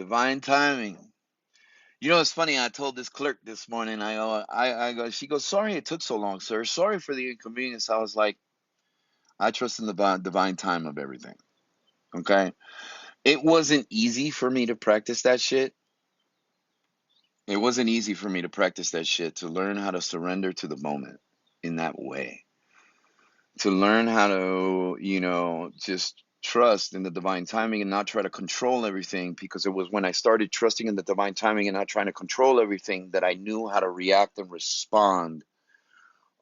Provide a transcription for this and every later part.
Divine timing. You know, it's funny. I told this clerk this morning. I go. She goes, "Sorry it took so long, sir. Sorry for the inconvenience." I was like, I trust in the divine time of everything. Okay, it wasn't easy for me to practice that shit. It wasn't easy for me to practice that shit, to learn how to surrender to the moment in that way, to learn how to, just trust in the divine timing and not try to control everything, because it was when I started trusting in the divine timing and not trying to control everything that I knew how to react and respond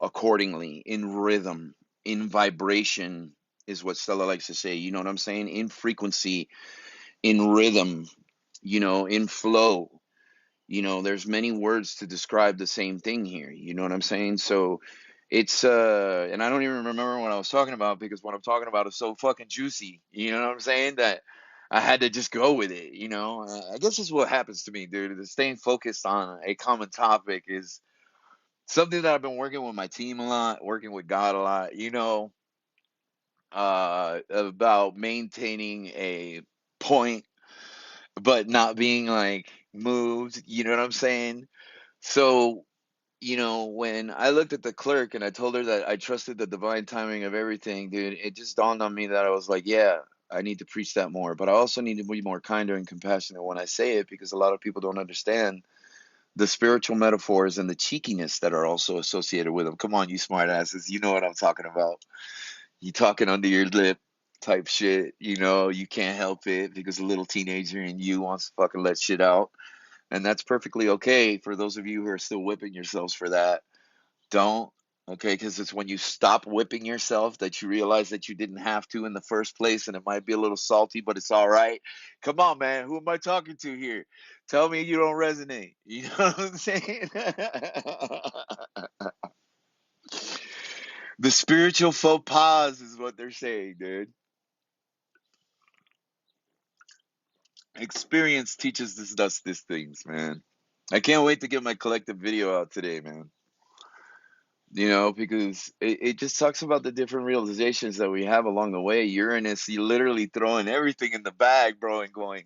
accordingly, in rhythm, in vibration, is what Stella likes to say. You know what I'm saying? In frequency, in rhythm, in flow. There's many words to describe the same thing here. You know what I'm saying? So it's and I don't even remember what I was talking about, because what I'm talking about is so fucking juicy. You know what I'm saying? That I had to just go with it. I guess this is what happens to me, dude. The staying focused on a common topic is something that I've been working with my team a lot, working with God a lot. About maintaining a point, but not being like moved. You know what I'm saying? So, when I looked at the clerk and I told her that I trusted the divine timing of everything, dude, it just dawned on me that I was like, yeah, I need to preach that more. But I also need to be more kinder and compassionate when I say it, because a lot of people don't understand the spiritual metaphors and the cheekiness that are also associated with them. Come on, you smart asses. You know what I'm talking about. You talking under your lip type shit. You can't help it because a little teenager in you wants to fucking let shit out. And that's perfectly okay. For those of you who are still whipping yourselves for that, don't. Okay, because it's when you stop whipping yourself that you realize that you didn't have to in the first place, and it might be a little salty, but it's all right. Come on, man. Who am I talking to here? Tell me you don't resonate. You know what I'm saying? The spiritual faux pas is what they're saying, dude. Experience teaches us these things, man. I can't wait to get my collective video out today, man. Because it just talks about the different realizations that we have along the way. Uranus, you literally throwing everything in the bag, bro, and going,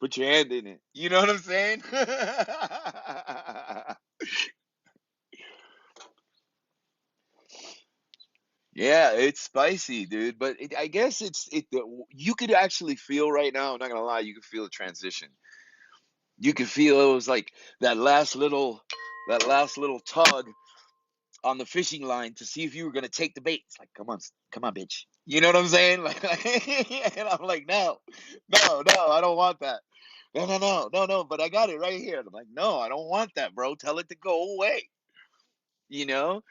put your hand in it. You know what I'm saying? Yeah, it's spicy, dude. But I guess you could actually feel right now. I'm not gonna lie, you could feel the transition. You could feel it was like that last little tug on the fishing line to see if you were gonna take the bait. It's like, come on, bitch. You know what I'm saying? Like, and I'm like, no, no, no, I don't want that. No, no, no, no, no. But I got it right here. And I'm like, no, I don't want that, bro. Tell it to go away. You know.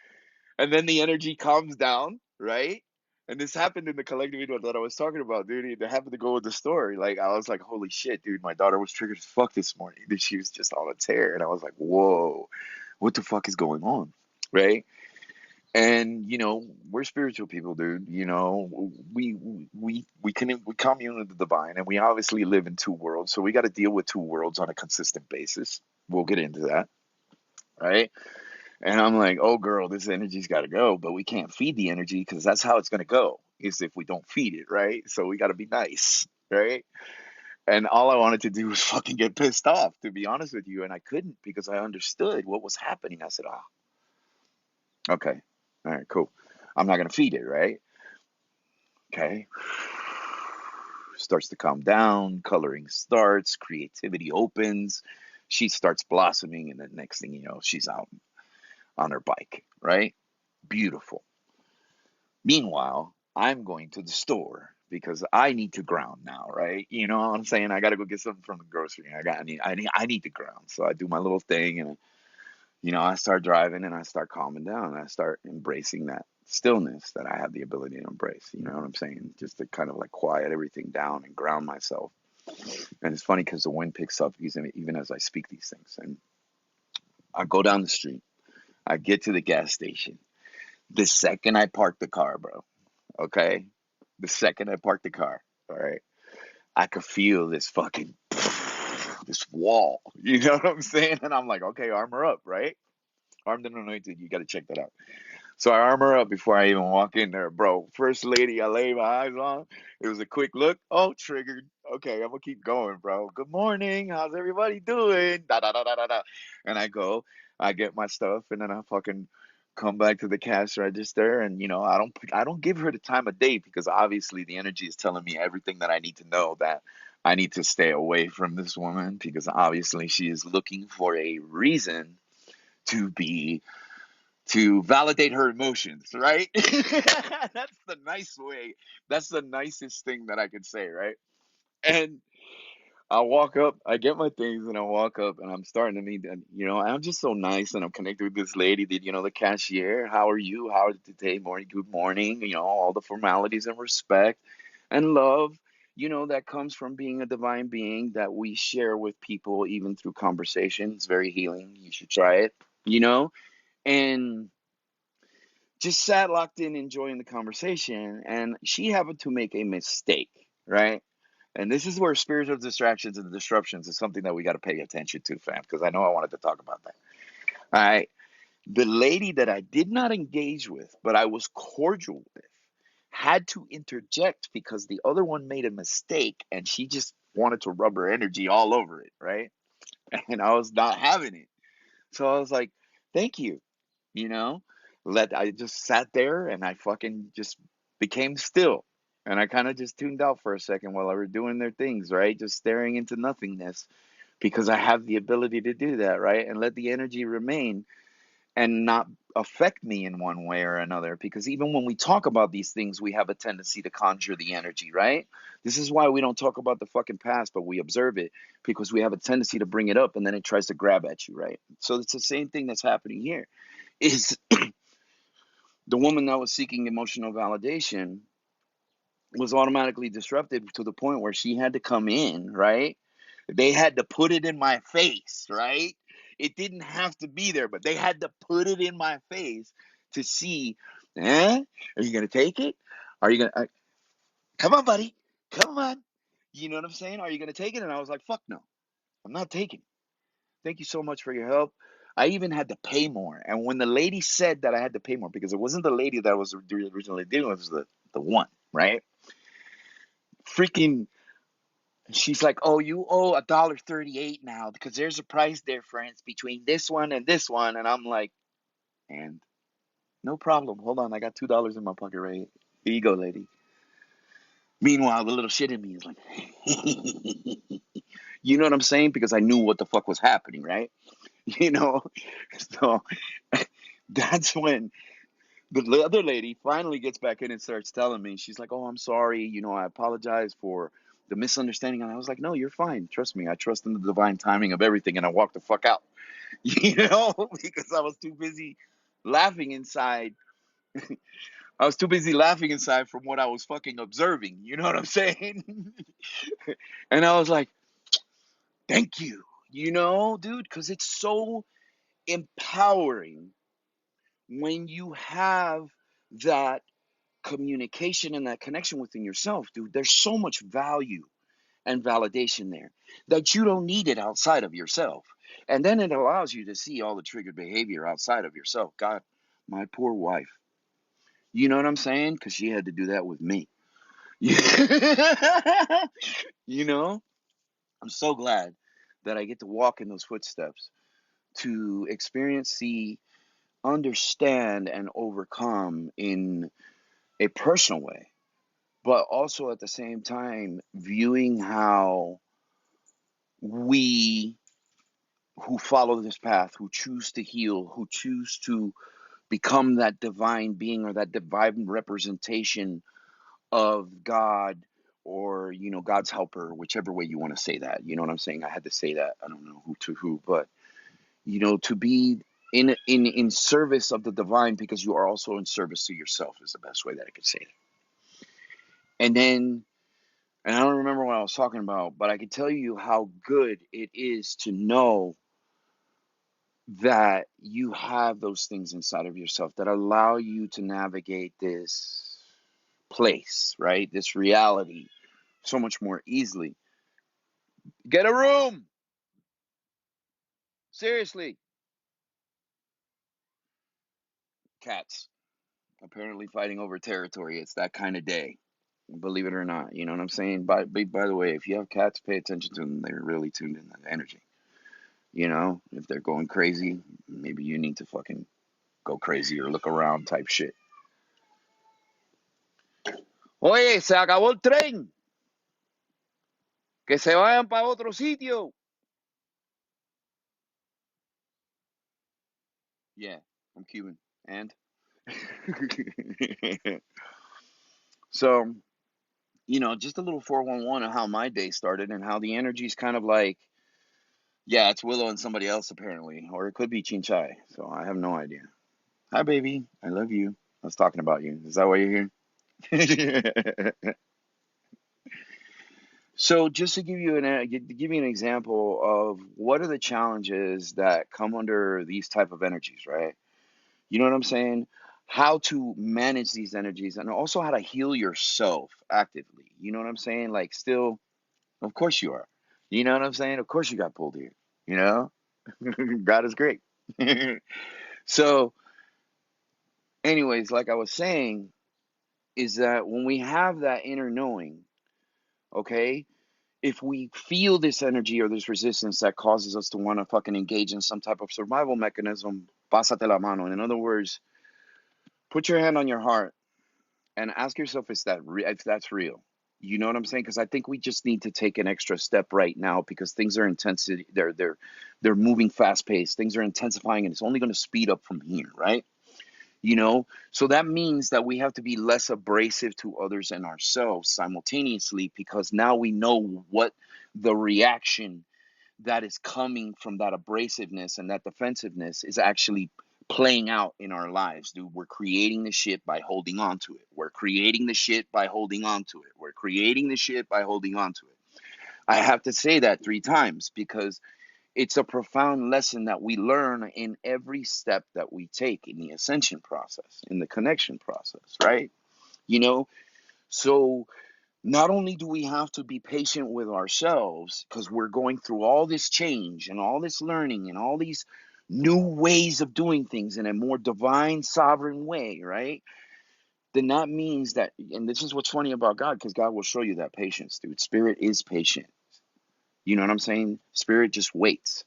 And then the energy calms down, right? And this happened in the collective video that I was talking about, dude. It happened to go with the story. Like, I was like, holy shit, dude. My daughter was triggered as fuck this morning. She was just on a tear, and I was like, whoa, what the fuck is going on, right? And we're spiritual people, dude. We commune with the divine, and we obviously live in two worlds, so we got to deal with two worlds on a consistent basis. We'll get into that, right? And I'm like, oh girl, this energy's got to go, but we can't feed the energy, because that's how it's gonna go, is if we don't feed it, right? So we got to be nice, right? And all I wanted to do was fucking get pissed off, to be honest with you, and I couldn't, because I understood what was happening. I said, okay, all right, cool. I'm not gonna feed it, right? Okay. Starts to calm down, coloring starts, creativity opens, she starts blossoming, and the next thing you know, she's out on her bike, right? Beautiful. Meanwhile, I'm going to the store because I need to ground now, right? You know what I'm saying? I got to go get something from the grocery. I need to ground. So I do my little thing, and I start driving, and I start calming down, and I start embracing that stillness that I have the ability to embrace. You know what I'm saying? Just to kind of like quiet everything down and ground myself. And it's funny because the wind picks up even as I speak these things. And I go down the street. I get to the gas station. The second I park the car, bro, okay? The second I park the car, all right? I could feel this fucking, this wall. You know what I'm saying? And I'm like, okay, armor up, right? Armed and anointed. You got to check that out. So I armor up before I even walk in there, bro. First lady I lay my eyes on, it was a quick look. Oh, triggered. Okay, I'm gonna keep going, bro. Good morning. How's everybody doing? Da da da da da da. And I get my stuff, and then I fucking come back to the cash register, and I don't give her the time of day because obviously the energy is telling me everything that I need to know that I need to stay away from this woman because obviously she is looking for a reason to be to validate her emotions, right? That's the nice way. That's the nicest thing that I could say, right? And I walk up, I get my things, and I walk up, and I'm starting to meet, and I'm just so nice, and I'm connected with this lady, the cashier. How are you? How is the day? Morning, good morning. All the formalities and respect and love, that comes from being a divine being that we share with people, even through conversation. It's very healing. You should try it, and just sat locked in, enjoying the conversation, and she happened to make a mistake, right? And this is where spiritual distractions and disruptions is something that we got to pay attention to, fam, because I know I wanted to talk about that. All right. The lady that I did not engage with, but I was cordial with, had to interject because the other one made a mistake and she just wanted to rub her energy all over it, right? And I was not having it. So I was like, thank you, you know? I just sat there and I fucking just became still. And I kind of just tuned out for a second while they were doing their things, right? Just staring into nothingness because I have the ability to do that, right? And let the energy remain and not affect me in one way or another. Because even when we talk about these things, we have a tendency to conjure the energy, right? This is why we don't talk about the fucking past, but we observe it because we have a tendency to bring it up and then it tries to grab at you, right? So it's the same thing that's happening here. Is the woman that was seeking emotional validation was automatically disrupted to the point where she had to come in, right? They had to put it in my face, right? It didn't have to be there, but they had to put it in my face to see, Are you going to take it? Are you going to, come on, buddy, come on. You know what I'm saying? Are you going to take it? And I was like, fuck no, I'm not taking it. Thank you so much for your help. I even had to pay more. And when the lady said that I had to pay more, because it wasn't the lady that I was originally dealing with, it was the one, right? Freaking, she's like, oh, you owe $1.38 now because there's a price difference between this one and this one. And I'm like, and no problem. Hold on. I got $2 in my pocket, right? Here you go, lady. Meanwhile, the little shit in me is like, you know what I'm saying? Because I knew what the fuck was happening, right? You know? So that's when the other lady finally gets back in and starts telling me, she's like, oh, I'm sorry. I apologize for the misunderstanding. And I was like, no, you're fine. Trust me. I trust in the divine timing of everything. And I walked the fuck out, because I was too busy laughing inside. I was too busy laughing inside from what I was fucking observing. You know what I'm saying? And I was like, thank you, dude, because it's so empowering when you have that communication and that connection within yourself, dude. There's so much value and validation there that you don't need it outside of yourself. And then it allows you to see all the triggered behavior outside of yourself. God, my poor wife. You know what I'm saying? Because she had to do that with me. you know, I'm so glad that I get to walk in those footsteps to experience, see, understand, and overcome in a personal way, but also at the same time viewing how we who follow this path, who choose to heal, who choose to become that divine being or that divine representation of God, or God's helper, whichever way you want to say that. You know what I'm saying? I had to say that. I don't know who to who, but to be in service of the divine, because you are also in service to yourself, is the best way that I could say it. And then, and I don't remember what I was talking about, but I can tell you how good it is to know that you have those things inside of yourself that allow you to navigate this place, right? This reality so much more easily. Get a room! Seriously. Cats. Apparently fighting over territory. It's that kind of day. Believe it or not, you know what I'm saying? By the way, if you have cats, pay attention to them. They're really tuned in to the energy. You know, if they're going crazy, maybe you need to fucking go crazy or look around type shit. Oye, se acabó el tren. Que se vayan para otro sitio. Yeah, I'm Cuban. And? So, you know, just a little 411 of how my day started and how the energy's kind of like, yeah, it's Willow and somebody else apparently. Or it could be Chinchai. So I have no idea. Hi, baby. I love you. I was talking about you. Is that why you're here? So just to give you an example of what are the challenges that come under these type of energies, right? You know what I'm saying? How to manage these energies and also how to heal yourself actively. You know what I'm saying? Like still, of course you are. You know what I'm saying? Of course you got pulled here. You know? God is great. So, anyways, like I was saying, is that when we have that inner knowing, okay, if we feel this energy or this resistance that causes us to want to fucking engage in some type of survival mechanism, pásate la mano. In other words, put your hand on your heart and ask yourself if that's real. You know what I'm saying? Because I think we just need to take an extra step right now because things are intensity. They're moving fast paced. Things are intensifying, and it's only going to speed up from here, right? You know, so that means that we have to be less abrasive to others and ourselves simultaneously because now we know what the reaction that is coming from that abrasiveness and that defensiveness is actually playing out in our lives, dude. We're creating the shit by holding on to it. We're creating the shit by holding on to it. We're creating the shit by holding on to it. I have to say that 3 times because it's a profound lesson that we learn in every step that we take in the ascension process, in the connection process, right? You know, so not only do we have to be patient with ourselves because we're going through all this change and all this learning and all these new ways of doing things in a more divine, sovereign way, right? Then that means that, and this is what's funny about God, because God will show you that patience, dude. Spirit is patient. You know what I'm saying? Spirit just waits.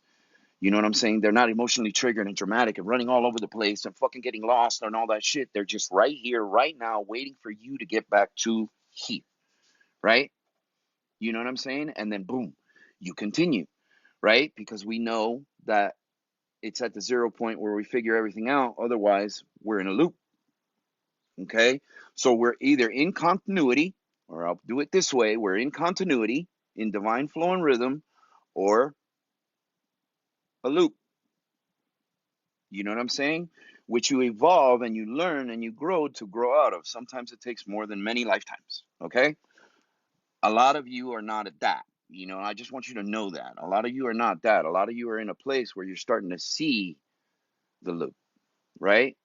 You know what I'm saying? They're not emotionally triggered and dramatic and running all over the place and fucking getting lost and all that shit. They're just right here, right now, waiting for you to get back to here, right? You know what I'm saying? And then boom, you continue, right? Because we know that it's at the 0 point where we figure everything out. Otherwise, we're in a loop, okay? So we're either in continuity, or I'll do it this way, we're in continuity, in divine flow and rhythm, or a loop. You know what I'm saying? Which you evolve and you learn and you grow to grow out of. Sometimes it takes more than many lifetimes. Okay? A lot of you are not at that. You know, I just want you to know that. A lot of you are not that. A lot of you are in a place where you're starting to see the loop, right?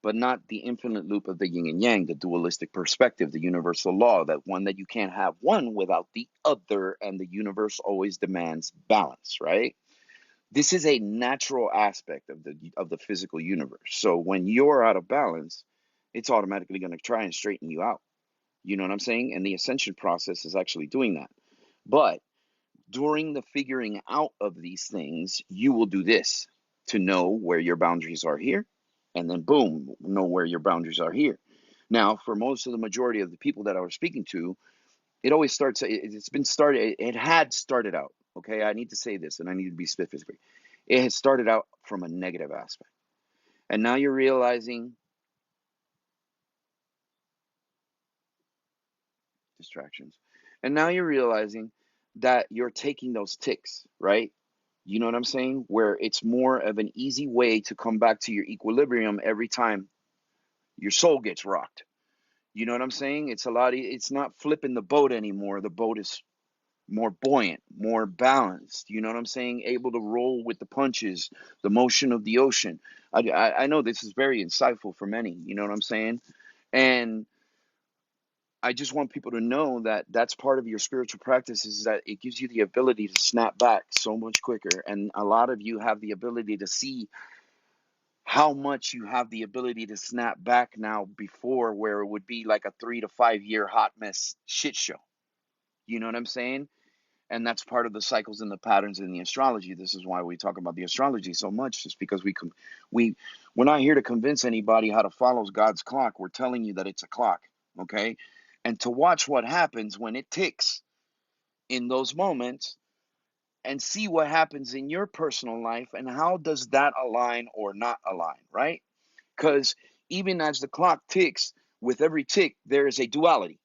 But not the infinite loop of the yin and yang, the dualistic perspective, the universal law, that one that you can't have one without the other, and the universe always demands balance, right? This is a natural aspect of the physical universe. So when you're out of balance, it's automatically going to try and straighten you out. You know what I'm saying? And the ascension process is actually doing that. But during the figuring out of these things, you will do this to know where your boundaries are here, and then boom, know where your boundaries are here. Now, for most of the majority of the people that I was speaking to, it always starts, it's been started, it had started out, okay? I need to say this and I need to be specific. It has started out from a negative aspect. And now you're realizing distractions. And now you're realizing that you're taking those ticks, right? You know what I'm saying? Where it's more of an easy way to come back to your equilibrium every time your soul gets rocked. You know what I'm saying? It's not flipping the boat anymore. The boat is more buoyant, more balanced. You know what I'm saying? Able to roll with the punches, the motion of the ocean. I know this is very insightful for many. You know what I'm saying? And I just want people to know that that's part of your spiritual practice, is that it gives you the ability to snap back so much quicker. And a lot of you have the ability to see how much you have the ability to snap back now before where it would be like a 3 to 5 year hot mess shit show. You know what I'm saying? And that's part of the cycles and the patterns in the astrology. This is why we talk about the astrology so much, just because we're not here to convince anybody how to follow God's clock. We're telling you that it's a clock, okay? And to watch what happens when it ticks in those moments and see what happens in your personal life and how does that align or not align, right? Because even as the clock ticks, with every tick, there is a duality.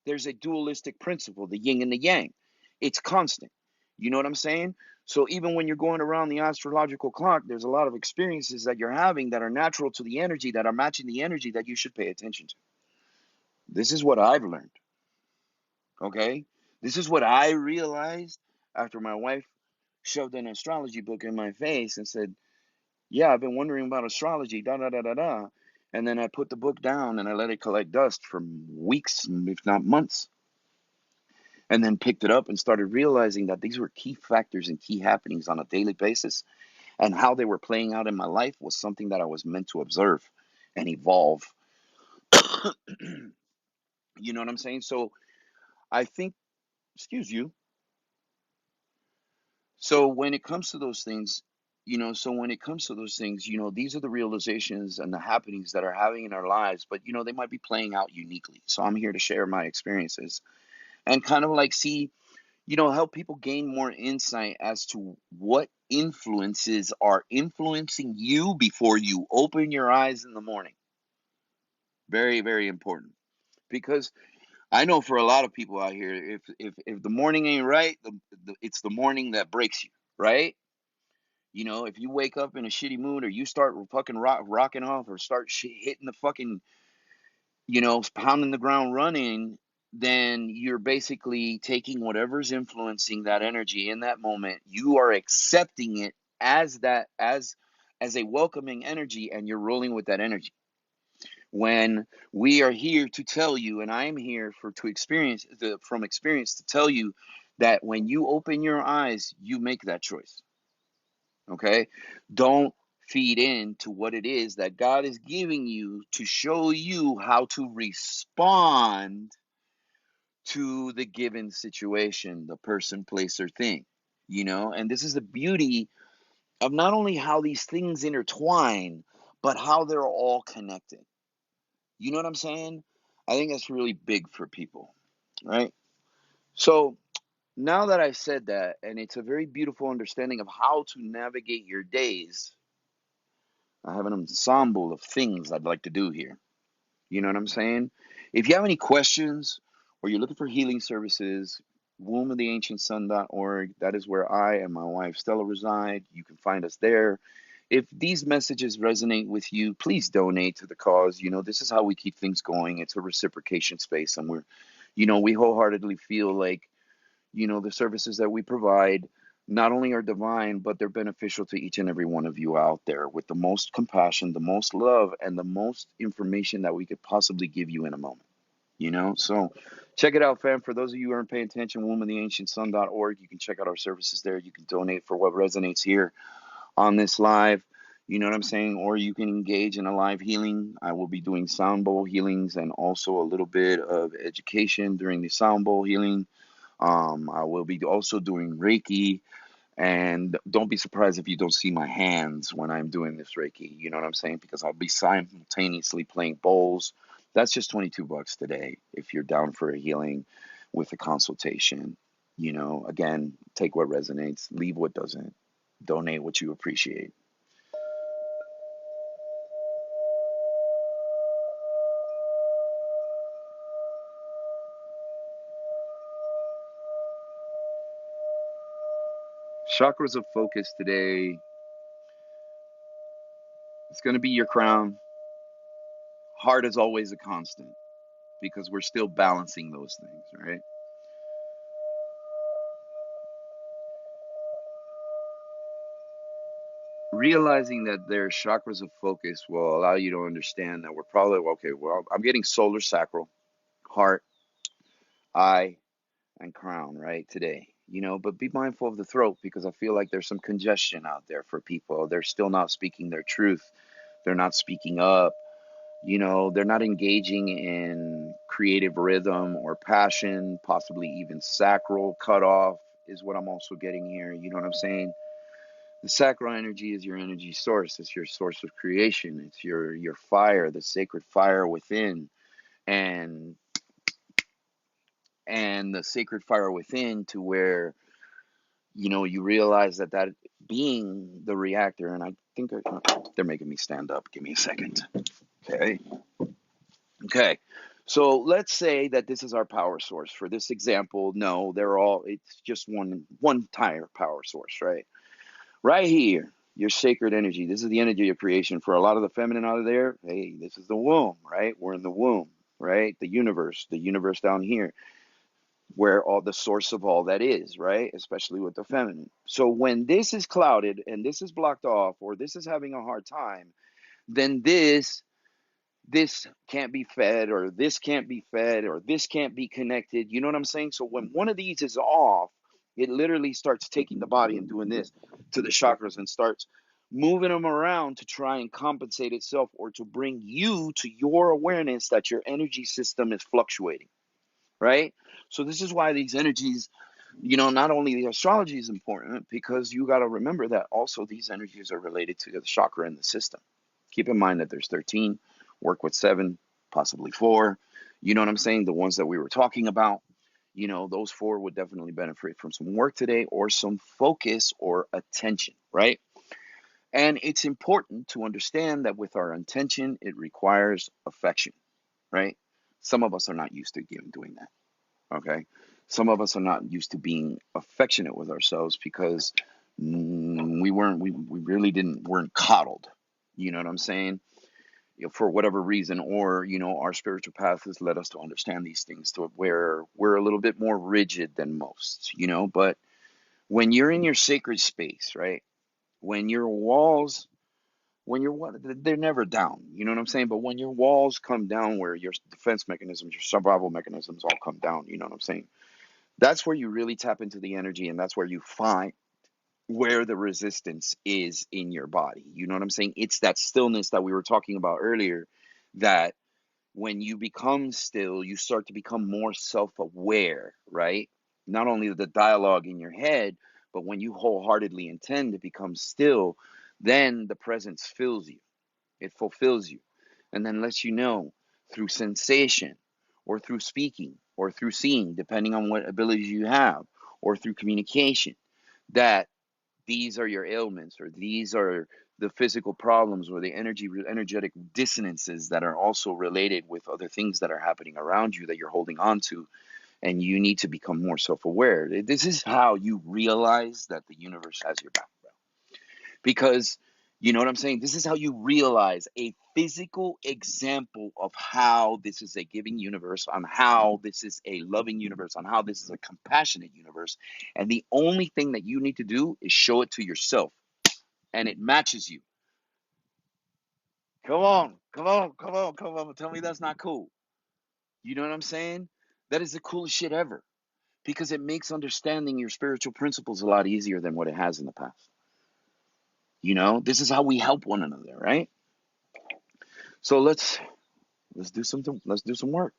There's a dualistic principle, the yin and the yang. It's constant. You know what I'm saying? So even when you're going around the astrological clock, there's a lot of experiences that you're having that are natural to the energy, that are matching the energy that you should pay attention to. This is what I've learned. Okay? This is what I realized after my wife shoved an astrology book in my face and said, "Yeah, I've been wondering about astrology, da da da da da." And then I put the book down and I let it collect dust for weeks, if not months. And then picked it up and started realizing that these were key factors and key happenings on a daily basis, and how they were playing out in my life was something that I was meant to observe and evolve. You know what I'm saying? So I think, excuse you. So when it comes to those things, these are the realizations and the happenings that are having in our lives, but they might be playing out uniquely. So I'm here to share my experiences and kind of like see, help people gain more insight as to what influences are influencing you before you open your eyes in the morning. Very, very important. Because I know for a lot of people out here, if the morning ain't right, it's the morning that breaks you, right? If you wake up in a shitty mood or you start fucking rocking off or start hitting the fucking, pounding the ground running, then you're basically taking whatever's influencing that energy in that moment. You are accepting it as that, as a welcoming energy, and you're rolling with that energy. When we are here to tell you, and I'm here to experience from experience to tell you that when you open your eyes, you make that choice. Okay? Don't feed in to what it is that God is giving you to show you how to respond to the given situation, the person, place, or thing. And this is the beauty of not only how these things intertwine, but how they're all connected. You know what I'm saying? I think that's really big for people, right? So now that I said that, and it's a very beautiful understanding of how to navigate your days, I have an ensemble of things I'd like to do here. You know what I'm saying? If you have any questions or you're looking for healing services, womboftheancientsun.org, that is where I and my wife Stella reside. You can find us there. If these messages resonate with you, please donate to the cause. This is how we keep things going. It's a reciprocation space, and we wholeheartedly feel like, the services that we provide not only are divine, but they're beneficial to each and every one of you out there, with the most compassion, the most love, and the most information that we could possibly give you in a moment. So check it out, fam. For those of you who aren't paying attention, womboftheancientsun.org, you can check out our services there. You can donate for what resonates here on this live. You know what I'm saying? Or you can engage in a live healing. I will be doing sound bowl healings and also a little bit of education during the sound bowl healing. I will be also doing Reiki, and don't be surprised if you don't see my hands when I'm doing this Reiki. You know what I'm saying? Because I'll be simultaneously playing bowls. That's just $22 today if you're down for a healing with a consultation. Again, take what resonates, leave what doesn't, donate what you appreciate. Chakras of focus today. It's going to be your crown. Heart is always a constant because we're still balancing those things, right? Realizing that there's chakras of focus will allow you to understand that we're probably, okay, well, I'm getting solar, sacral, heart, eye, and crown, right, today. but be mindful of the throat, because I feel like there's some congestion out there for people. They're still not speaking their truth. They're not speaking up. They're not engaging in creative rhythm or passion, possibly even sacral cutoff is what I'm also getting here. You know what I'm saying? The sacral energy is your energy source. It's your source of creation. It's your fire, the sacred fire within. And the sacred fire within, to where you realize that being the reactor. And I think they're making me stand up. Give me a second. Okay, so let's say that this is our power source. For this example, no, it's just one tire power source, right here, your sacred energy. This is the energy of creation. For a lot of the feminine out there, hey, this is the womb, right? We're in the womb, right? The universe down here, where all the source of all that is, right? Especially with the feminine. So when this is clouded and this is blocked off, or this is having a hard time, then this can't be fed, or this can't be fed, or this can't be connected. You know what I'm saying? So when one of these is off, it literally starts taking the body and doing this to the chakras, and starts moving them around to try and compensate itself, or to bring you to your awareness that your energy system is fluctuating, right? So this is why these energies, not only the astrology is important, because you got to remember that also these energies are related to the chakra in the system. Keep in mind that there's 13, work with 7, possibly 4. You know what I'm saying? The ones that we were talking about, those 4 would definitely benefit from some work today, or some focus or attention, right? And it's important to understand that with our intention, it requires affection, right? Some of us are not used to doing that. Okay, some of us are not used to being affectionate with ourselves, because we really weren't coddled. You know what I'm saying? For whatever reason, or our spiritual path has led us to understand these things, to where we're a little bit more rigid than most. But when you're in your sacred space, right? When your walls, they're never down. You know what I'm saying? But when your walls come down, where your defense mechanisms, your survival mechanisms all come down, you know what I'm saying? That's where you really tap into the energy, and that's where you find where the resistance is in your body. You know what I'm saying? It's that stillness that we were talking about earlier, that when you become still, you start to become more self-aware, right? Not only the dialogue in your head, but when you wholeheartedly intend to become still, then the presence fills you. It fulfills you, and then lets you know, through sensation, or through speaking, or through seeing, depending on what abilities you have, or through communication, that these are your ailments, or these are the physical problems, or the energetic dissonances that are also related with other things that are happening around you that you're holding on to, and you need to become more self-aware. This is how you realize that the universe has your back, bro. Because you know what I'm saying? This is how you realize a physical example of how this is a giving universe, on how this is a loving universe, on how this is a compassionate universe. And the only thing that you need to do is show it to yourself, and it matches you. Come on, come on, come on, come on. Tell me that's not cool. You know what I'm saying? That is the coolest shit ever, because it makes understanding your spiritual principles a lot easier than what it has in the past. This is how we help one another, right? So let's do something. Let's do some work.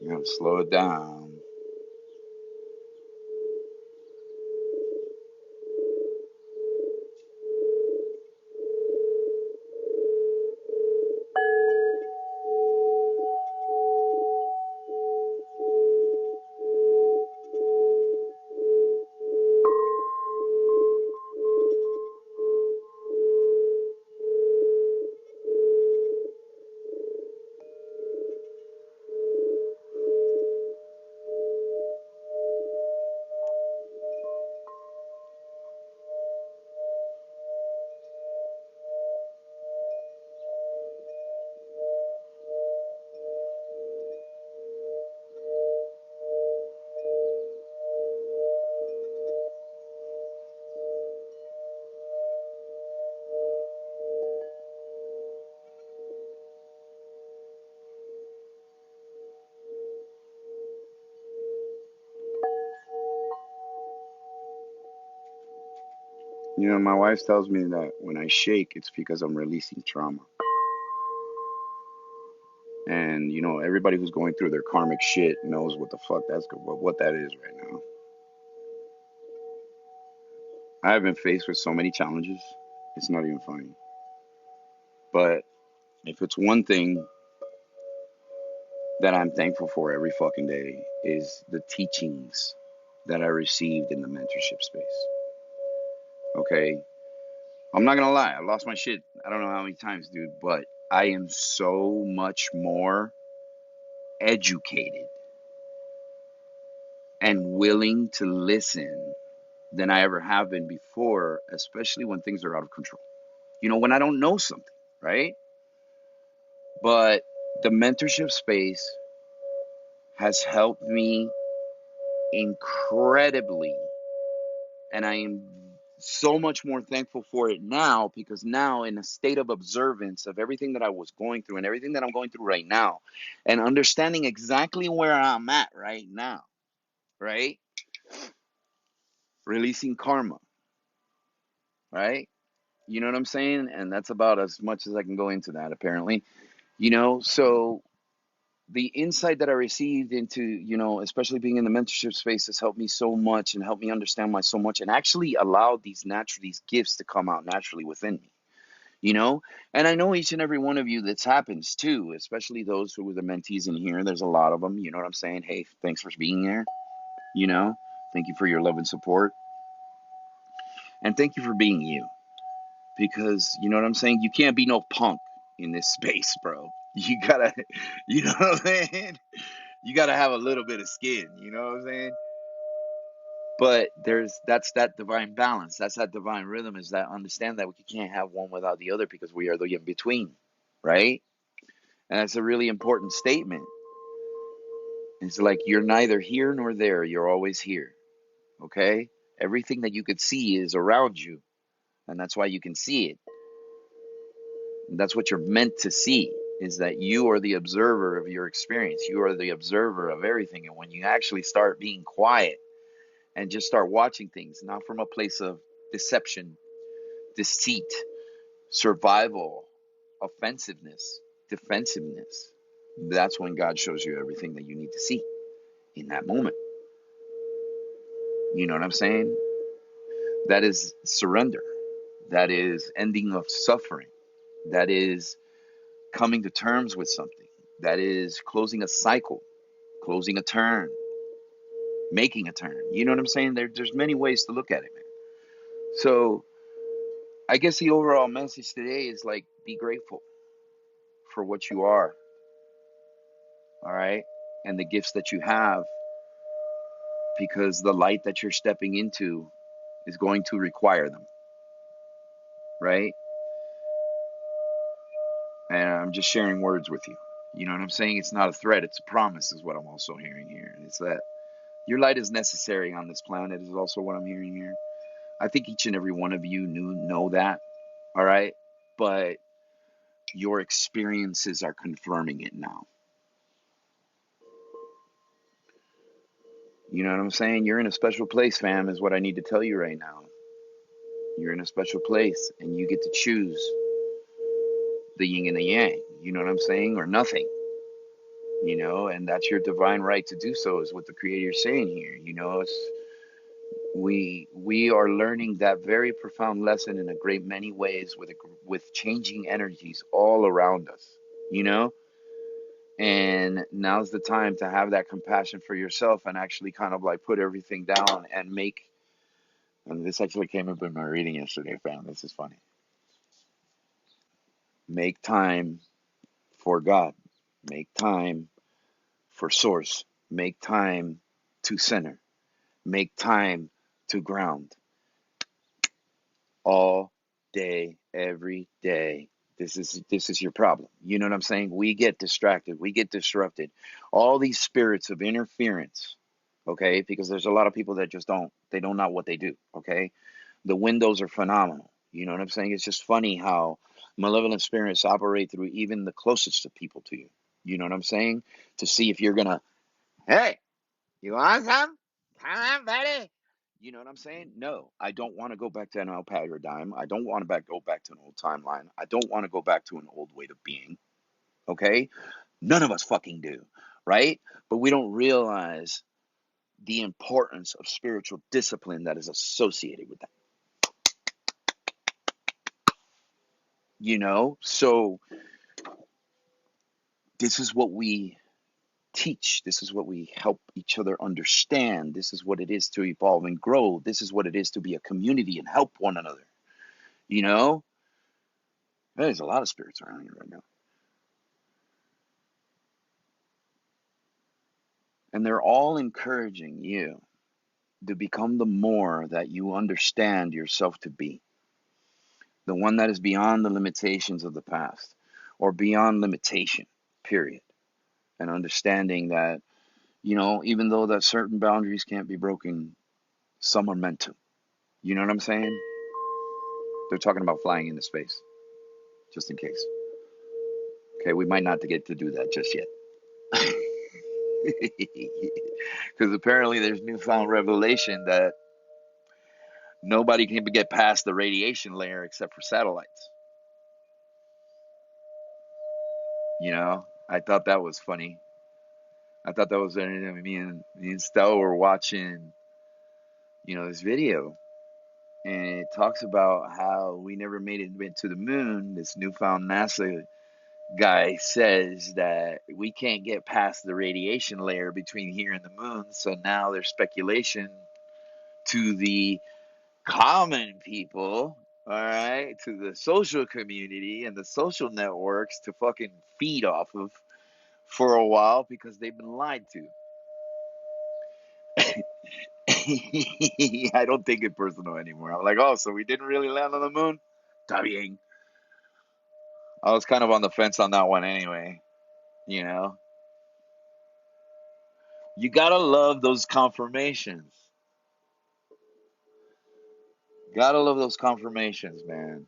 You gotta slow it down. You know, my wife tells me that when I shake, it's because I'm releasing trauma. And you know, everybody who's going through their karmic shit knows what the fuck what that is right now. I have been faced with so many challenges. It's not even funny. But if it's one thing that I'm thankful for every fucking day is the teachings that I received in the mentorship space. Okay? I'm not gonna lie, I lost my shit I don't know how many times, dude, but I am so much more educated and willing to listen than I ever have been before, especially when things are out of control. You know, when I don't know something, right? But the mentorship space has helped me incredibly, and I am so much more thankful for it now, because now, in a state of observance of everything that I was going through and everything that I'm going through right now, and understanding exactly where I'm at right now, right? Releasing karma, right? You know what I'm saying? And that's about as much as I can go into that, apparently. You know, so the insight that I received into, you know, especially being in the mentorship space, has helped me so much and helped me understand my so much, and actually allowed these gifts to come out naturally within me, you know? And I know each and every one of you this happens too, especially those who were the mentees in here. There's a lot of them, you know what I'm saying? Hey, thanks for being here, you know? Thank you for your love and support. And thank you for being you. Because, you know what I'm saying? You can't be no punk in this space, bro. You gotta, you know what I'm saying? You gotta have a little bit of skin, you know what I'm saying? But that's that divine balance. That's that divine rhythm, is that understand that we can't have one without the other, because we are the in between, right? And that's a really important statement. It's like you're neither here nor there, you're always here, okay? Everything that you could see is around you, and that's why you can see it. And that's what you're meant to see, is that you are the observer of your experience. You are the observer of everything. And when you actually start being quiet and just start watching things, not from a place of deception, deceit, survival, offensiveness, defensiveness, that's when God shows you everything that you need to see in that moment. You know what I'm saying? That is surrender. That is ending of suffering. That is coming to terms with something. That is closing a cycle, closing a turn, making a turn. You know what I'm saying? There's many ways to look at it, man. So I guess the overall message today is like, be grateful for what you are, all right? And the gifts that you have, because the light that you're stepping into is going to require them, right? And I'm just sharing words with you. You know what I'm saying? It's not a threat, it's a promise, is what I'm also hearing here. And it's that your light is necessary on this planet, is also what I'm hearing here. I think each and every one of you know that, all right? But your experiences are confirming it now. You know what I'm saying? You're in a special place, fam, is what I need to tell you right now. You're in a special place, and you get to choose the yin and the yang. You know what I'm saying? Or nothing. You know, and that's your divine right to do so, is what the Creator's saying here. You know, we are learning that very profound lesson in a great many ways, with changing energies all around us. You know, and now's the time to have that compassion for yourself and actually kind of like put everything down and make. And this actually came up in my reading yesterday, fam. This is funny. Make time for God. Make time for Source. Make time to center. Make time to ground. All day, every day. This is your problem. You know what I'm saying? We get distracted. We get disrupted. All these spirits of interference, okay? Because there's a lot of people that just they don't know what they do, okay? The windows are phenomenal. You know what I'm saying? It's just funny how malevolent spirits operate through even the closest of people to you. You know what I'm saying? To see if you're gonna, hey, you want some? Come on, buddy. You know what I'm saying? No, I don't want to go back to an old paradigm. I don't want to go back to an old timeline. I don't want to go back to an old way of being. Okay? None of us fucking do, right? But we don't realize the importance of spiritual discipline that is associated with that. So this is what we teach. This is what we help each other understand. This is what it is to evolve and grow. This is what it is to be a community and help one another. You know, there's a lot of spirits around here right now. And they're all encouraging you to become the more that you understand yourself to be. The one that is beyond the limitations of the past or beyond limitation, period. And understanding that, even though that certain boundaries can't be broken, some are meant to. You know what I'm saying? They're talking about flying into space, just in case. Okay, we might not get to do that just yet. Because apparently there's newfound revelation that nobody can get past the radiation layer except for satellites. I thought that was funny. I thought that was me and Stella were watching, this video, and it talks about how we never made it to the moon. This newfound NASA guy says that we can't get past the radiation layer between here and the moon. So now there's speculation to the common people, all right, to the social community and the social networks to fucking feed off of for a while because they've been lied to. I don't take it personal anymore. I'm like, oh, so we didn't really land on the moon? Está bien. I was kind of on the fence on that one anyway, you know? You gotta love those confirmations. Gotta love those confirmations, man.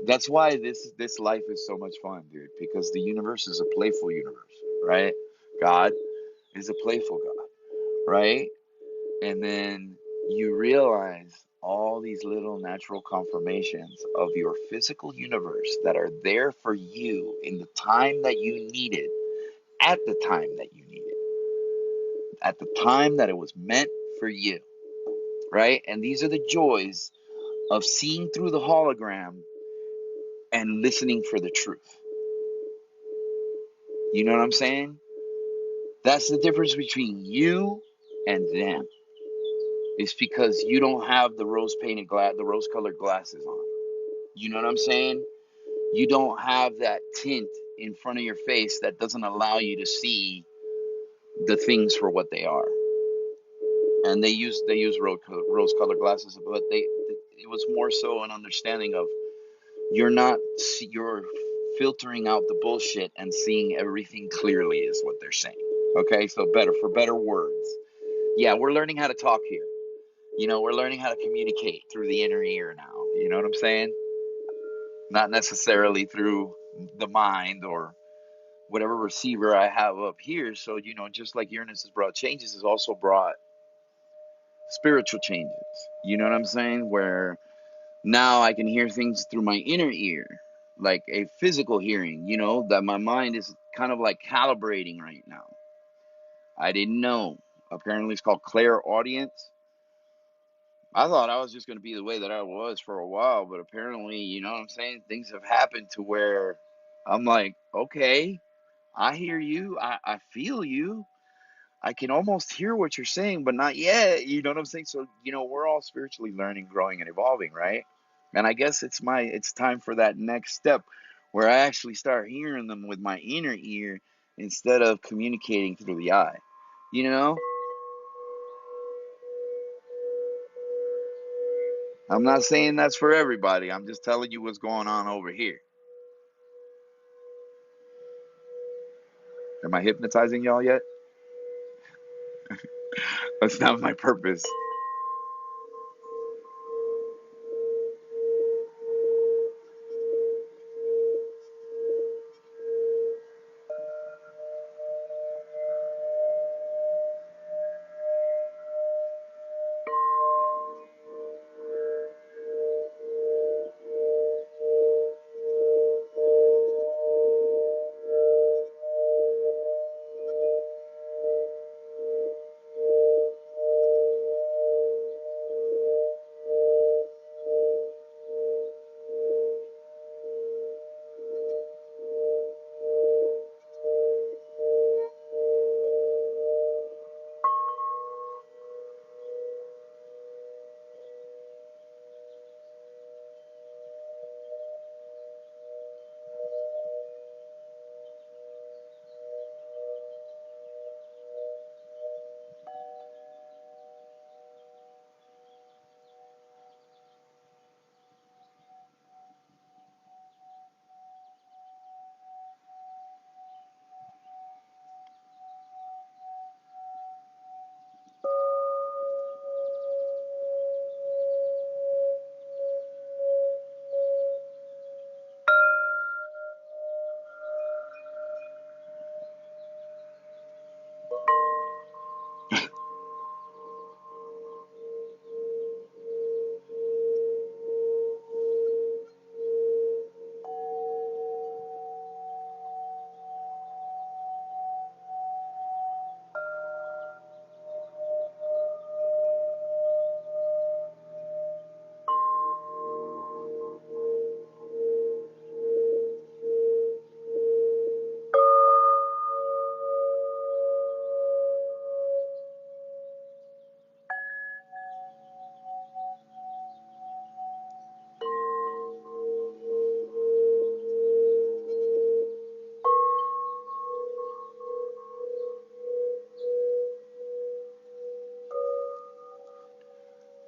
That's why this life is so much fun, dude. Because the universe is a playful universe, right? God is a playful God, right? And then you realize all these little natural confirmations of your physical universe that are there for you in the time that you need it, at the time that you need it, at the time that it was meant for you, right? And these are the joys of seeing through the hologram and listening for the truth. You know what I'm saying? That's the difference between you and them. It's because you don't have the the rose-colored glasses on. You know what I'm saying? You don't have that tint in front of your face that doesn't allow you to see the things for what they are. And they use rose-colored glasses, but it was more so an understanding of you're filtering out the bullshit and seeing everything clearly is what they're saying. Okay, so for better words. Yeah, we're learning how to talk here. We're learning how to communicate through the inner ear now. You know what I'm saying? Not necessarily through the mind or whatever receiver I have up here. So, just like Uranus has brought changes, has also brought spiritual changes. You know what I'm saying? Where now I can hear things through my inner ear, like a physical hearing, that my mind is kind of like calibrating right now. I didn't know. Apparently, it's called clairaudience. I thought I was just going to be the way that I was for a while, but apparently, you know what I'm saying? Things have happened to where I'm like, okay, I hear you. I feel you. I can almost hear what you're saying, but not yet. You know what I'm saying? So, we're all spiritually learning, growing, and evolving, right? And I guess it's time for that next step where I actually start hearing them with my inner ear instead of communicating through the eye. You know? I'm not saying that's for everybody. I'm just telling you what's going on over here. Am I hypnotizing y'all yet? That's not my purpose.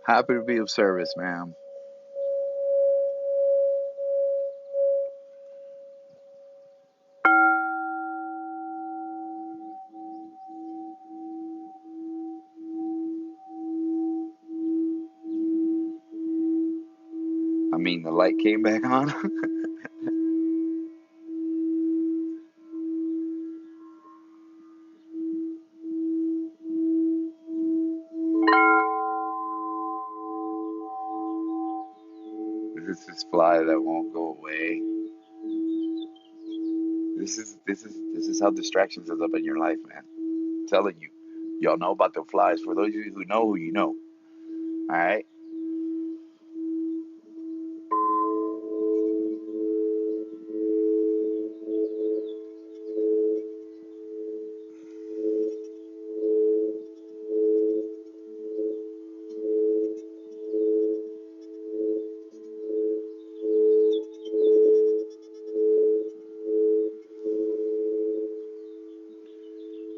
Happy to be of service, ma'am. I mean, the light came back on. This fly that won't go away. This is how distractions is up in your life, man. I'm telling you. Y'all know about the flies. For those of you who know, who you know. All right.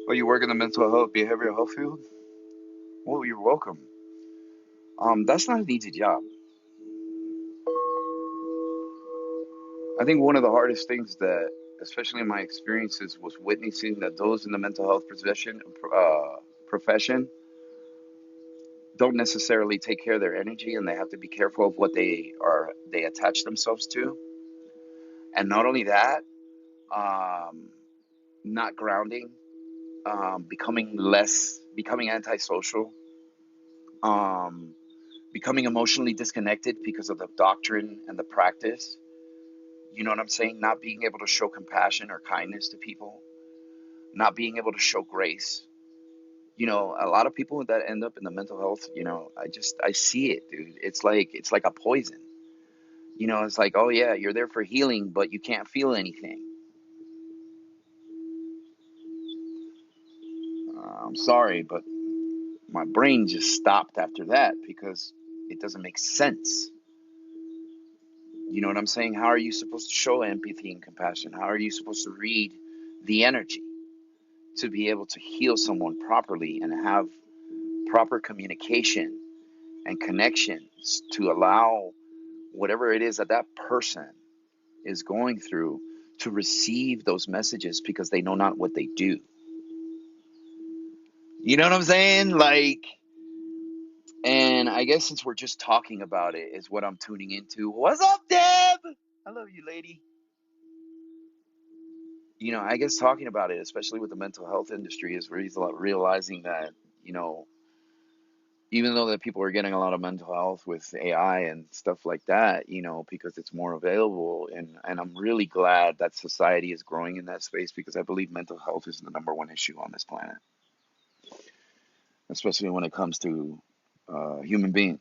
Oh, you work in the mental health, behavioral health field? Well, you're welcome. That's not an easy job. I think one of the hardest things that, especially in my experiences, was witnessing that those in the mental health profession don't necessarily take care of their energy, and they have to be careful of what they attach themselves to. And not only that, um, not grounding, becoming antisocial, um, becoming emotionally disconnected because of the doctrine and the practice. You know what I'm saying? Not being able to show compassion or kindness to people, not being able to show grace. A lot of people that end up in the mental health, I see it, dude. It's like a poison. It's like, oh yeah, you're there for healing, but you can't feel anything. I'm sorry, but my brain just stopped after that because it doesn't make sense. You know what I'm saying? How are you supposed to show empathy and compassion? How are you supposed to read the energy to be able to heal someone properly and have proper communication and connections to allow whatever it is that that person is going through to receive those messages because they know not what they do. You know what I'm saying? And I guess since we're just talking about it, is what I'm tuning into. What's up, Deb? I love you, lady. I guess talking about it, especially with the mental health industry, is realizing that, you know, even though that people are getting a lot of mental health with AI and stuff like that, because it's more available, and I'm really glad that society is growing in that space because I believe mental health is the number one issue on this planet, especially when it comes to human beings.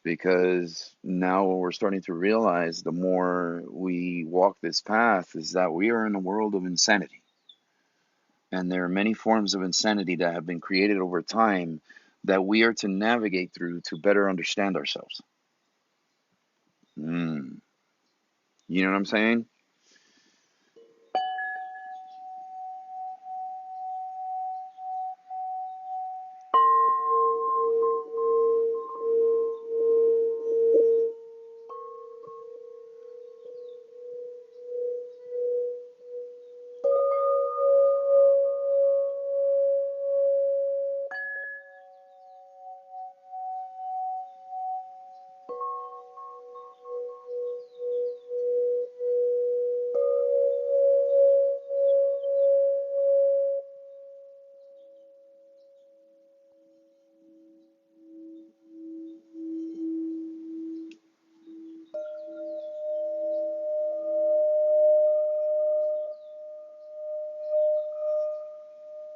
Because now what we're starting to realize, the more we walk this path, is that we are in a world of insanity. And there are many forms of insanity that have been created over time that we are to navigate through to better understand ourselves. Mm. You know what I'm saying?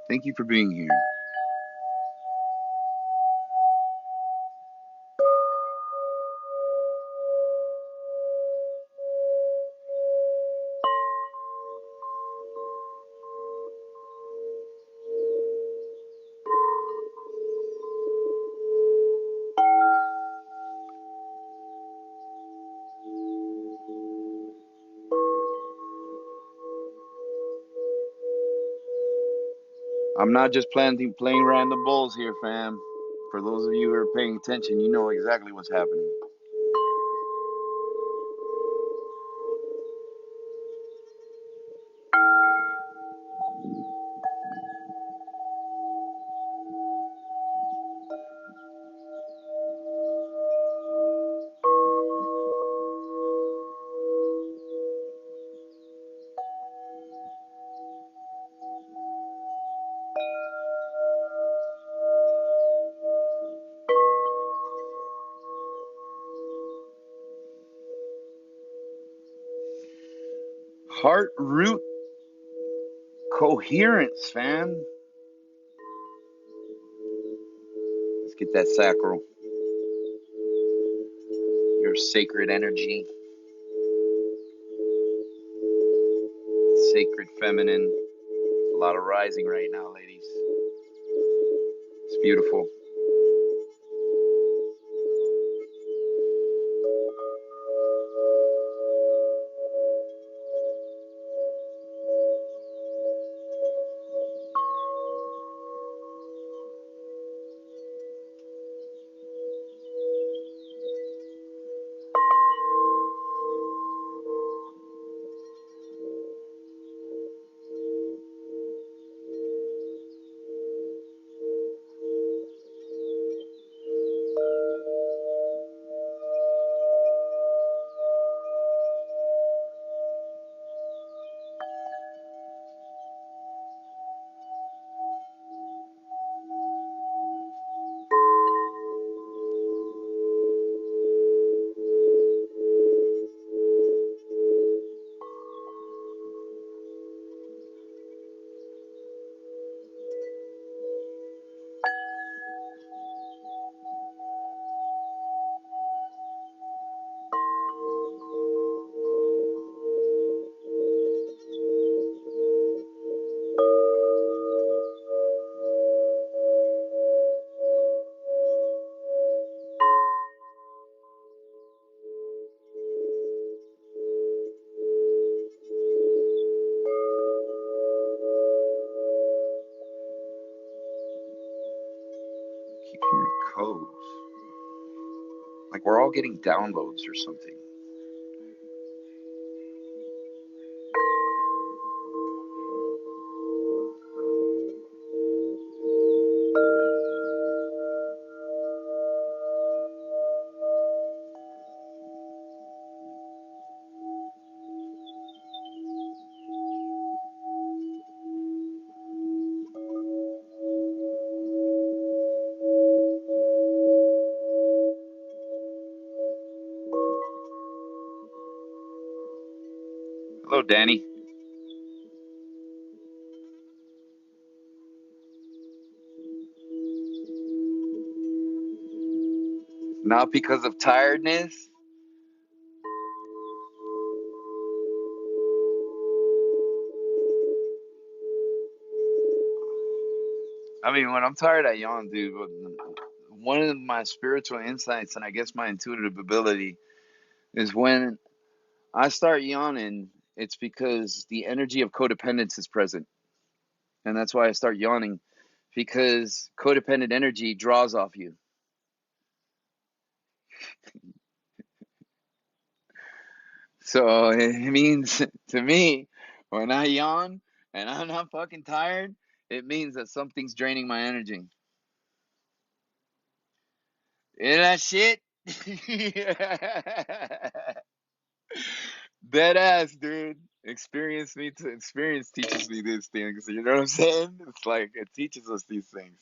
Thank you for being here. I'm not just playing random bowls here, fam. For those of you who are paying attention, you know exactly what's happening. Heart root coherence, fam. Let's get that sacral, your sacred energy, sacred feminine. A lot of rising right now, ladies. It's beautiful. Keep hearing codes. Like we're all getting downloads or something. Hello, Danny. Not because of tiredness. I mean, when I'm tired, I yawn, dude. But one of my spiritual insights, and I guess my intuitive ability, is when I start yawning, it's because the energy of codependence is present. And that's why I start yawning, because codependent energy draws off you. So it means to me, when I yawn and I'm not fucking tired, it means that something's draining my energy. Isn't that shit? Dead ass, dude. Experience teaches me these things. You know what I'm saying? It's like it teaches us these things.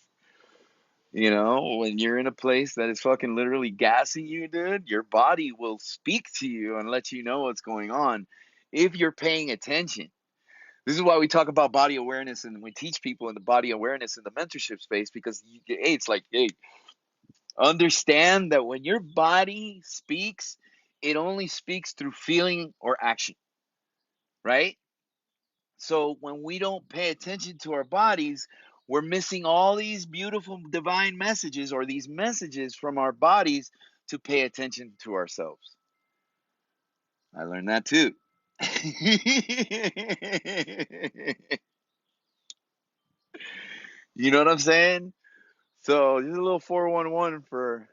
You know, when you're in a place that is fucking literally gassing you, dude, your body will speak to you and let you know what's going on if you're paying attention. This is why we talk about body awareness and we teach people in the body awareness in the mentorship space because hey, it's like, hey, understand that when your body speaks, it only speaks through feeling or action, right? So when we don't pay attention to our bodies, we're missing all these beautiful divine messages or these messages from our bodies to pay attention to ourselves. I learned that too. You know what I'm saying? So just a little 411 for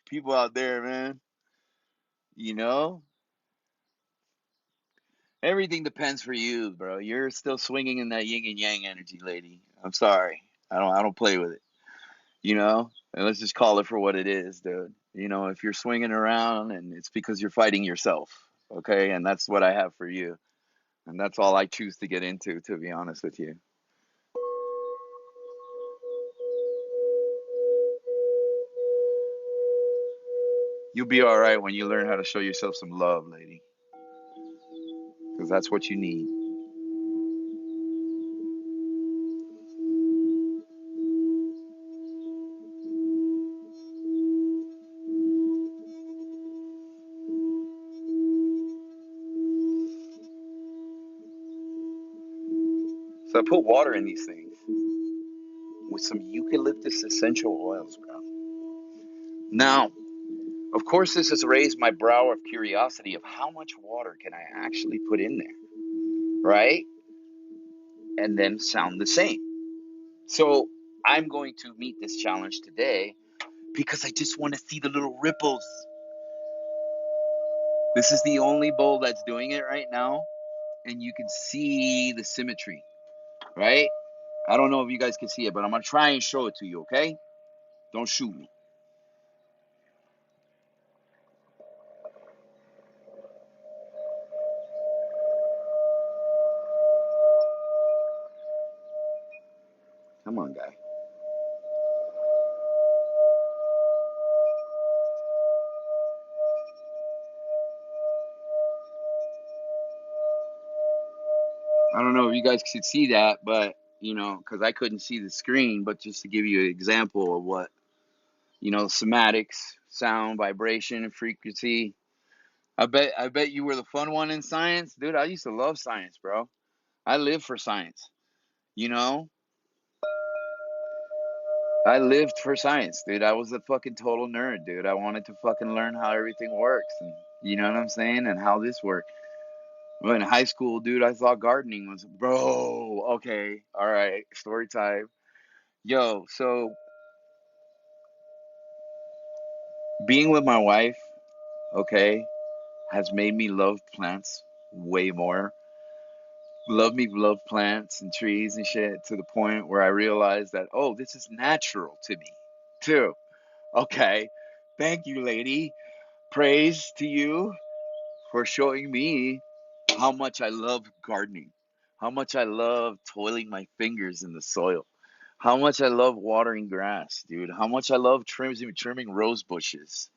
people out there, man. You know, everything depends for you, bro. You're still swinging in that yin and yang energy, lady. I'm sorry. I don't play with it. And let's just call it for what it is, dude. If you're swinging around, and it's because you're fighting yourself, okay? And that's what I have for you. And that's all I choose to get into, to be honest with you. You'll be all right when you learn how to show yourself some love, lady, because that's what you need. So I put water in these things with some eucalyptus essential oils, bro. Now, of course, this has raised my brow of curiosity of how much water can I actually put in there, right? And then sound the same. So I'm going to meet this challenge today because I just want to see the little ripples. This is the only bowl that's doing it right now, and you can see the symmetry, right? I don't know if you guys can see it, but I'm going to try and show it to you, okay? Don't shoot me. Come on, guy. I don't know if you guys could see that, but, because I couldn't see the screen, but just to give you an example of what, somatics, sound, vibration, and frequency. I bet you were the fun one in science. Dude, I used to love science, bro. I live for science. You know, I lived for science, dude. I was a fucking total nerd, dude. I wanted to fucking learn how everything works, and you know what I'm saying, and how this worked. Well, in high school, dude, I thought gardening was, bro. Okay, all right, story time. Yo, so being with my wife, okay, has made me love plants way more. Love plants and trees and shit to the point where I realized that, oh, this is natural to me, too. Okay, thank you, lady. Praise to you for showing me how much I love gardening, how much I love toiling my fingers in the soil, how much I love watering grass, dude, how much I love trimming rose bushes.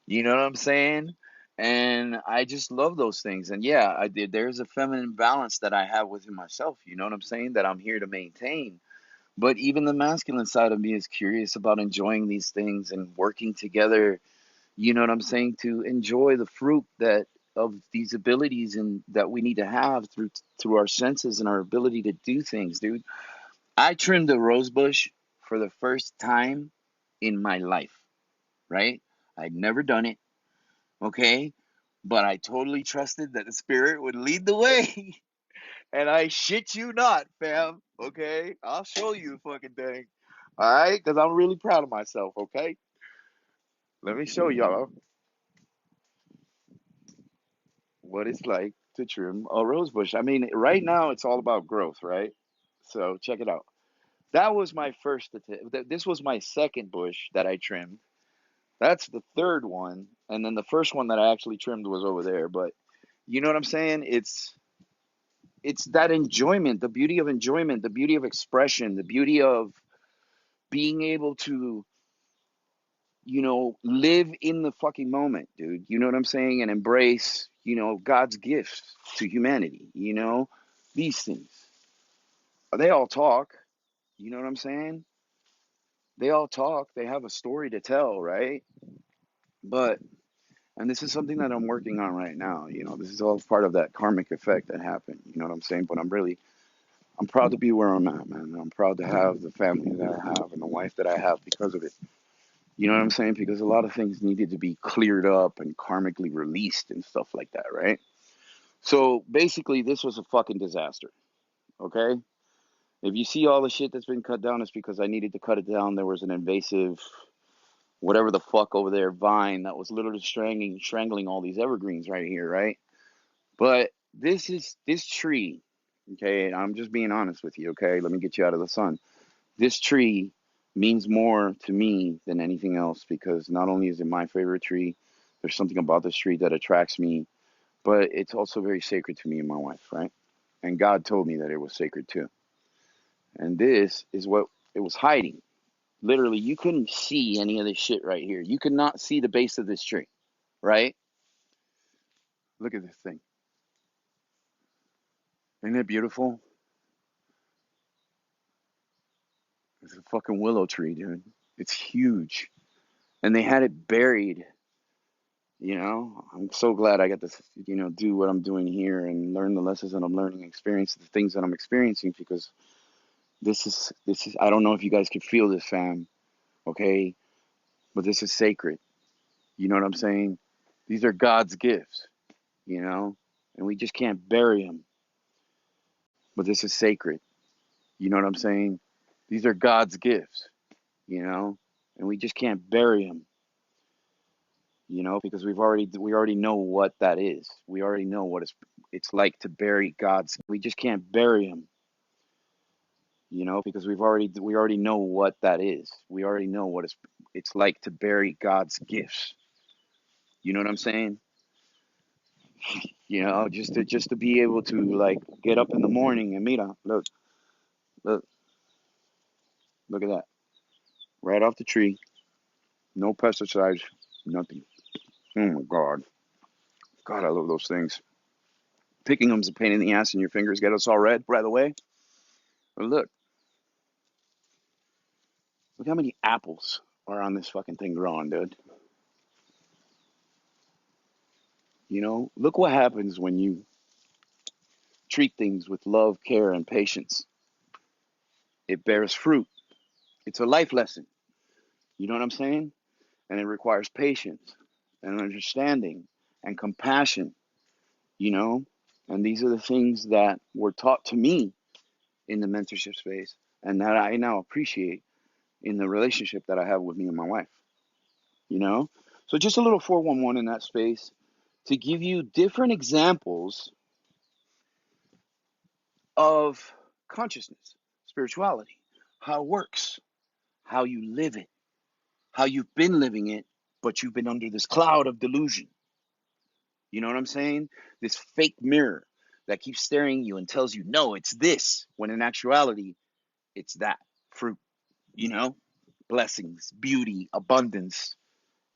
You know what I'm saying? And I just love those things. And yeah, I did. There's a feminine balance that I have within myself. You know what I'm saying? That I'm here to maintain. But even the masculine side of me is curious about enjoying these things and working together. You know what I'm saying? To enjoy the fruit that of these abilities and that we need to have through our senses and our ability to do things, dude. I trimmed a rose bush for the first time in my life, right? I'd never done it, okay? But I totally trusted that the spirit would lead the way. And I shit you not, fam, okay? I'll show you the fucking thing, all right? Because I'm really proud of myself, okay? Let me show y'all what it's like to trim a rose bush. I mean, right now it's all about growth, right? So check it out. That was my first attempt. This was my second bush that I trimmed. That's the third one, and then the first one that I actually trimmed was over there. But you know what I'm saying? It's that enjoyment, the beauty of enjoyment, the beauty of expression, the beauty of being able to, live in the fucking moment, dude. You know what I'm saying? And embrace, God's gifts to humanity, these things. They all talk, you know what I'm saying? They all talk, they have a story to tell, right? But, and this is something that I'm working on right now, this is all part of that karmic effect that happened, you know what I'm saying? But I'm proud to be where I'm at, man. I'm proud to have the family that I have and the wife that I have because of it. You know what I'm saying? Because a lot of things needed to be cleared up and karmically released and stuff like that, right? So basically, this was a fucking disaster, okay? If you see all the shit that's been cut down, it's because I needed to cut it down. There was an invasive, whatever the fuck over there, vine that was literally strangling all these evergreens right here, right? But this tree, okay, and I'm just being honest with you, okay? Let me get you out of the sun. This tree means more to me than anything else because not only is it my favorite tree, there's something about this tree that attracts me, but it's also very sacred to me and my wife, right? And God told me that it was sacred too. And this is what it was hiding. Literally, you couldn't see any of this shit right here. You could not see the base of this tree, right? Look at this thing. Isn't it beautiful? It's a fucking willow tree, dude. It's huge. And they had it buried, you know? I'm so glad I got to, do what I'm doing here and learn the lessons that I'm learning, experience the things that I'm experiencing because this is I don't know if you guys can feel this, fam, okay? But this is sacred. You know what I'm saying? These are God's gifts, you know? And we just can't bury them. But this is sacred. You know what I'm saying? These are God's gifts, you know? And we just can't bury them, because we already know what that is. We already know what it's like to bury God's. We just can't bury them, because we already know what that is. We already know what it's like to bury God's gifts. You know what I'm saying? Just to be able to like get up in the morning and mira, look, look at that. Right off the tree, no pesticides, nothing. Oh my God. God, I love those things. Picking them's a pain in the ass and your fingers get us all red right away. But look how many apples are on this fucking thing growing, dude. Look what happens when you treat things with love, care, and patience. It bears fruit. It's a life lesson. You know what I'm saying? And it requires patience and understanding and compassion, you know? And these are the things that were taught to me in the mentorship space and that I now appreciate in the relationship that I have with me and my wife, you know? So just a little 411 in that space to give you different examples of consciousness, spirituality, how it works, how you live it, how you've been living it, but you've been under this cloud of delusion. You know what I'm saying? This fake mirror that keeps staring at you and tells you, no, it's this, when in actuality, it's that fruit, you know? Blessings, beauty, abundance.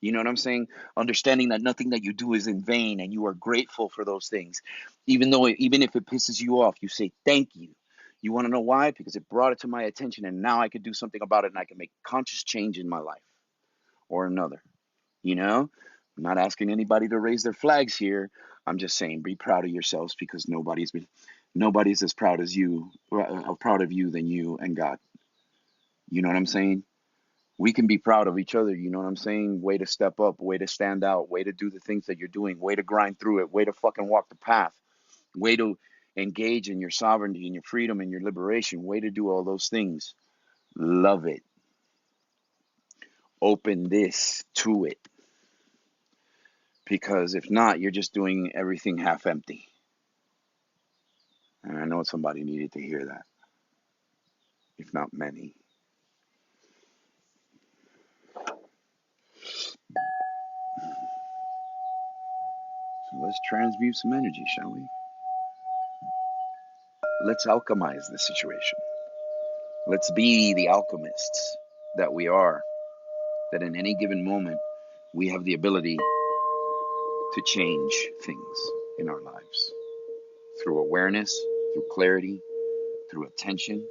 You know what I'm saying? Understanding that nothing that you do is in vain and you are grateful for those things. Even if it pisses you off, you say thank you. You want to know why? Because it brought it to my attention and now I could do something about it and I can make conscious change in my life or another. You know? I'm not asking anybody to raise their flags here. I'm just saying be proud of yourselves because nobody's as proud as you, proud of you than you and God. You know what I'm saying? We can be proud of each other. You know what I'm saying? Way to step up, way to stand out, way to do the things that you're doing, way to grind through it, way to fucking walk the path, way to engage in your sovereignty and your freedom and your liberation, way to do all those things. Love it. Open this to it. Because if not, you're just doing everything half empty. And I know somebody needed to hear that, if not many. So let's transmute some energy, shall we? Let's alchemize the situation. Let's be the alchemists that we are, that in any given moment, we have the ability to change things in our lives through awareness, through clarity, through attention,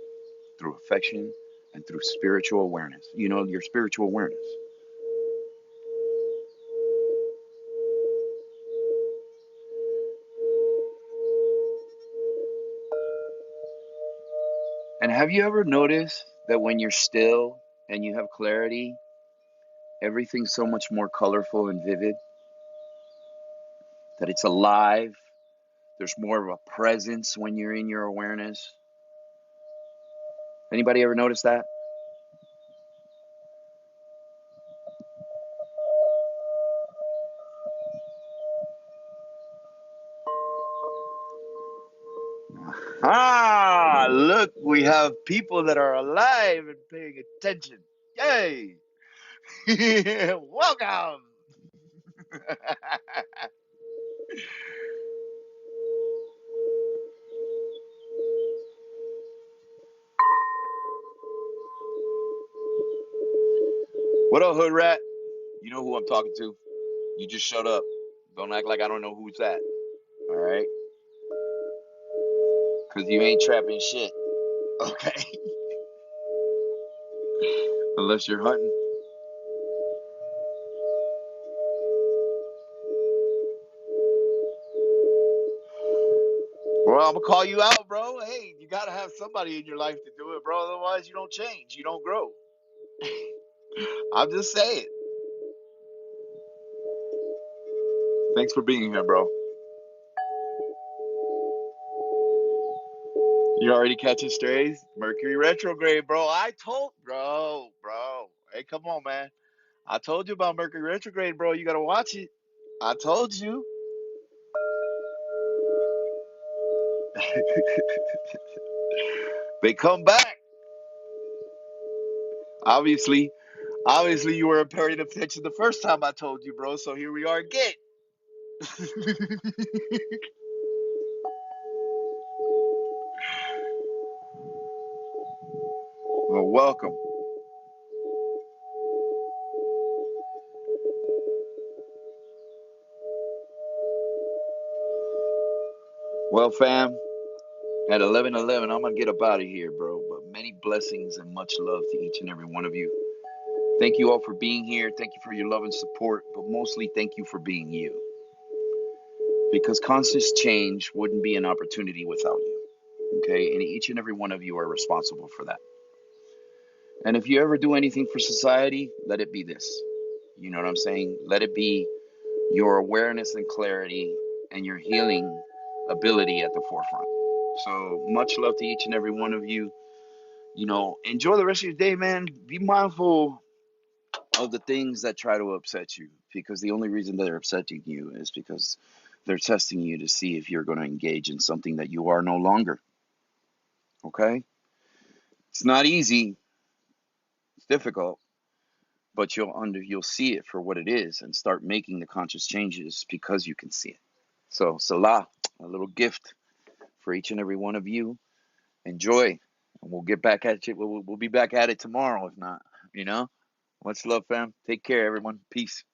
through affection, and through spiritual awareness. Your spiritual awareness. And have you ever noticed that when you're still and you have clarity, everything's so much more colorful and vivid? That it's alive? There's more of a presence when you're in your awareness. Anybody ever notice that? Ah, look, we have people that are alive and paying attention. Yay! Welcome. What up, hood rat? You know who I'm talking to. You just shut up. Don't act like I don't know who's that. All right? Because you ain't trapping shit. Okay? Unless you're hunting. Well, I'm going to call you out, bro. Hey, you got to have somebody in your life to do it, bro. Otherwise, you don't change. You don't grow. I'm just saying. Thanks for being here, bro. You already catching strays? Mercury retrograde, bro. Bro. Hey, come on, man. I told you about Mercury retrograde, bro. You got to watch it. I told you. They come back. Obviously, obviously, you weren't paying attention the first time I told you, bro. So here we are again. Well, welcome. Well, fam, at 11:11, I'm gonna get up out of here, bro. But many blessings and much love to each and every one of you. Thank you all for being here. Thank you for your love and support, but mostly thank you for being you. Because conscious change wouldn't be an opportunity without you. Okay, and each and every one of you are responsible for that. And if you ever do anything for society, let it be this. You know what I'm saying? Let it be your awareness and clarity and your healing ability at the forefront. So much love to each and every one of you. You know, enjoy the rest of your day, man. Be mindful of the things that try to upset you, because the only reason they're upsetting you is because they're testing you to see if you're going to engage in something that you are no longer. Okay? It's not easy. It's difficult, but you'll see it for what it is and start making the conscious changes because you can see it. So, Salah, a little gift for each and every one of you. Enjoy, and we'll get back at it. We'll be back at it tomorrow, if not. You know. Much love, fam. Take care, everyone. Peace.